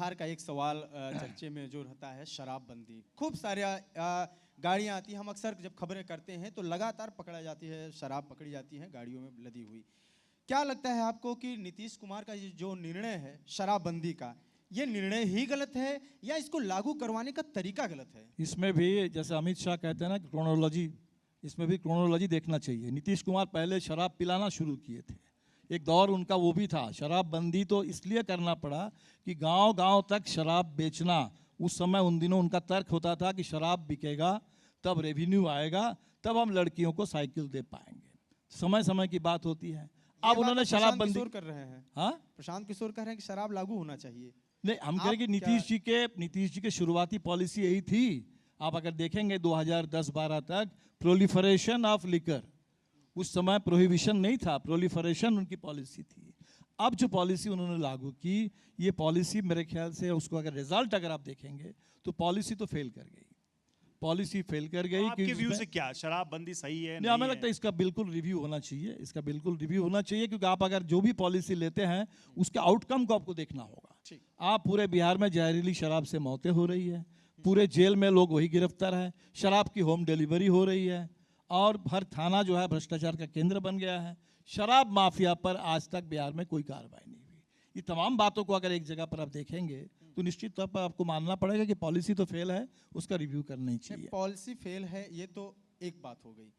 बिहार का एक सवाल चर्चे में जो रहता है शराबबंदी। खूब सारे गाड़ियाँ आती हैं, हम अक्सर जब खबरें करते हैं तो लगातार पकड़ा जाती है, शराब पकड़ी जाती है गाड़ियों में लदी हुई। क्या लगता है आपको कि नीतीश कुमार का ये जो निर्णय है शराबबंदी का, ये निर्णय ही गलत है या इसको लागू करवाने का तरीका गलत है? इसमें भी जैसे अमित शाह कहते हैं ना क्रोनोलॉजी, इसमें भी क्रोनोलॉजी देखना चाहिए। नीतीश कुमार पहले शराब पिलाना शुरू किए थे, एक दौर उनका वो भी था। शराबबंदी तो इसलिए करना पड़ा कि गांव-गांव तक शराब बेचना, उस समय उन दिनों उनका तर्क होता था कि शराब बिकेगा तब रेवेन्यू आएगा, तब हम लड़कियों को साइकिल दे पाएंगे। समय समय की बात होती है। अब उन्होंने शराबबंदी कर रहे हैं। हाँ, प्रशांत किशोर कह रहे हैं कि शराब लागू होना चाहिए। नहीं, हम कह रहे कि नीतीश जी के शुरुआती पॉलिसी यही थी। आप अगर देखेंगे 2010-12 तक प्रोलिफरेशन ऑफ लिकर, उस समय प्रोहिबिशन नहीं था, प्रोलिफरेशन उनकी पॉलिसी थी। अब जो पॉलिसी उन्होंने लागू की, ये पॉलिसी मेरे ख्याल से उसको अगर रिजल्ट अगर आप देखेंगे तो पॉलिसी तो फेल कर गई, पॉलिसी फेल कर गई। आपके व्यू से क्या शराबबंदी सही है? नहीं, हमें लगता है इसका बिल्कुल रिव्यू होना चाहिए, इसका बिल्कुल रिव्यू होना चाहिए, क्योंकि आप अगर जो भी पॉलिसी लेते हैं उसके आउटकम को आपको देखना होगा। आप पूरे बिहार में जहरीली शराब से मौतें हो रही है, पूरे जेल में लोग वही गिरफ्तार है, शराब की होम डिलीवरी हो रही है, और हर थाना जो है भ्रष्टाचार का केंद्र बन गया है। शराब माफिया पर आज तक बिहार में कोई कार्रवाई नहीं हुई। ये तमाम बातों को अगर एक जगह पर आप देखेंगे तो निश्चित तौर पर आपको मानना पड़ेगा कि पॉलिसी तो फेल है, उसका रिव्यू करना ही चाहिए। पॉलिसी फेल है ये तो एक बात हो गई,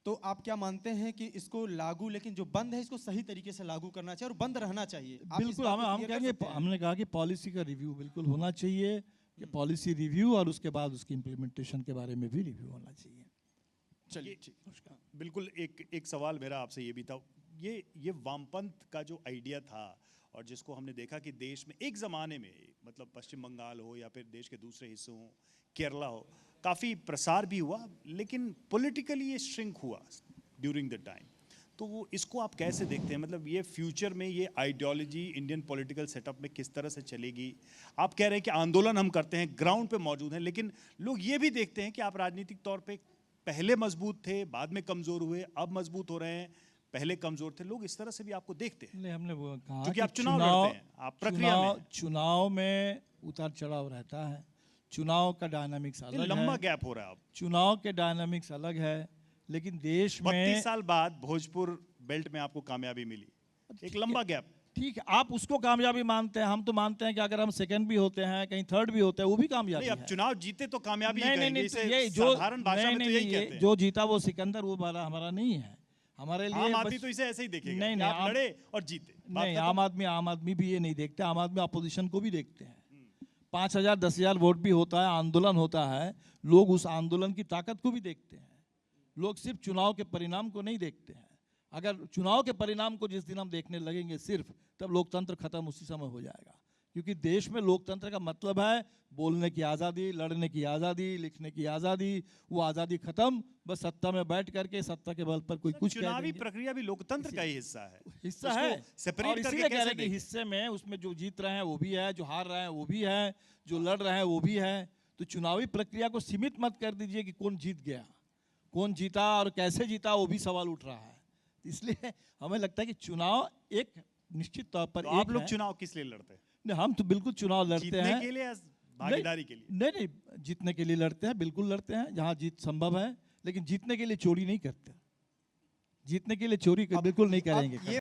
तो आप क्या मानते हैं कि इसको लागू, लेकिन जो बंद है इसको सही तरीके से लागू करना चाहिए और बंद रहना चाहिए? बिल्कुल, हम कहेंगे, हमने कहा कि पॉलिसी का रिव्यू बिल्कुल होना चाहिए, कि पॉलिसी रिव्यू और उसके बाद उसकी इम्प्लीमेंटेशन के बारे में भी रिव्यू होना चाहिए। चलिए ठीक। बिल्कुल, एक सवाल मेरा आपसे ये भी था, ये वामपंथ का जो आइडिया था और जिसको हमने देखा कि देश में एक ज़माने में, मतलब पश्चिम बंगाल हो या फिर देश के दूसरे हिस्सों हो, केरला हो, काफ़ी प्रसार भी हुआ, लेकिन पॉलिटिकली ये श्रिंक हुआ ड्यूरिंग द टाइम। तो वो इसको आप कैसे देखते हैं? मतलब ये फ्यूचर में ये आइडियोलॉजी इंडियन पॉलिटिकल सेटअप में किस तरह से चलेगी? आप कह रहे हैं कि आंदोलन हम करते हैं, ग्राउंड पे मौजूद हैं, लेकिन लोग ये भी देखते हैं कि आप राजनीतिक तौर पे पहले मजबूत थे, बाद में कमज़ोर हुए, अब मजबूत हो रहे हैं, पहले कमज़ोर थे। लोग इस तरह से भी आपको देखते हैं। नहीं, हमने वो कहा क्योंकि आप चुनाव लड़ते हैं, आप प्रक्रिया में, चुनाव में उतार चढ़ाव रहता है, चुनाव का डायनामिक्स अलग है, लंबा गैप हो रहा है। अब चुनाव के डायनामिक्स अलग है, लेकिन देश में 32 साल बाद भोजपुर बेल्ट में आपको कामयाबी मिली, एक लंबा गैप। ठीक है, आप उसको कामयाबी मानते हैं, हम तो मानते हैं कि अगर हम सेकंड भी होते हैं, कहीं थर्ड भी होते हैं, वो भी कामयाबी है। अब चुनाव जीते तो कामयाबी नहीं, कहेंगे, नहीं, इसे ये जो साधारण भाषा में तो यही कहते हैं। जो जीता वो सिकंदर, वो हमारा नहीं है। हमारे लिए आम आदमी तो इसे ऐसे ही देखेगा, नहीं, आप लड़े और जीते। नहीं, आम आदमी भी ये नहीं देखते, आम आदमी अपोजिशन को भी देखते हैं। 5,000 10,000 वोट भी होता है, आंदोलन होता है, लोग उस आंदोलन की ताकत को भी देखते हैं। लोग सिर्फ चुनाव के परिणाम को नहीं देखते हैं। अगर चुनाव के परिणाम को जिस दिन हम देखने लगेंगे सिर्फ, तब लोकतंत्र खत्म उसी समय हो जाएगा। क्योंकि देश में लोकतंत्र का मतलब है बोलने की आज़ादी, लड़ने की आज़ादी, लिखने की आज़ादी। वो आज़ादी खत्म, बस सत्ता में बैठ करके सत्ता के बल पर कोई कुछ कह चुनावी देंगे। प्रक्रिया भी लोकतंत्र का ही हिस्सा है, हिस्सा है, सेपरेट करके कह रहे कैसे हैं कि हिस्से में, उसमें जो जीत रहे हैं वो भी है, जो हार रहे हैं वो भी है, जो लड़ रहे हैं वो भी है। तो चुनावी प्रक्रिया को सीमित मत कर दीजिए कि कौन जीत गया, कौन जीता और कैसे जीता, वो भी सवाल उठ रहा है। इसलिए हमें लगता है कि चुनाव एक निश्चित तौर पर, तो आप लोग चुनाव किस लिए लड़ते हैं? नहीं, हम तो बिल्कुल चुनाव लड़ते हैं के लिए, भागीदारी के लिए? नहीं, जीतने के लिए लड़ते हैं, बिल्कुल लड़ते हैं जहां जीत संभव है, लेकिन जीतने के लिए चोरी नहीं करते, जीतने के लिए चोरी बिल्कुल नहीं करेंगे।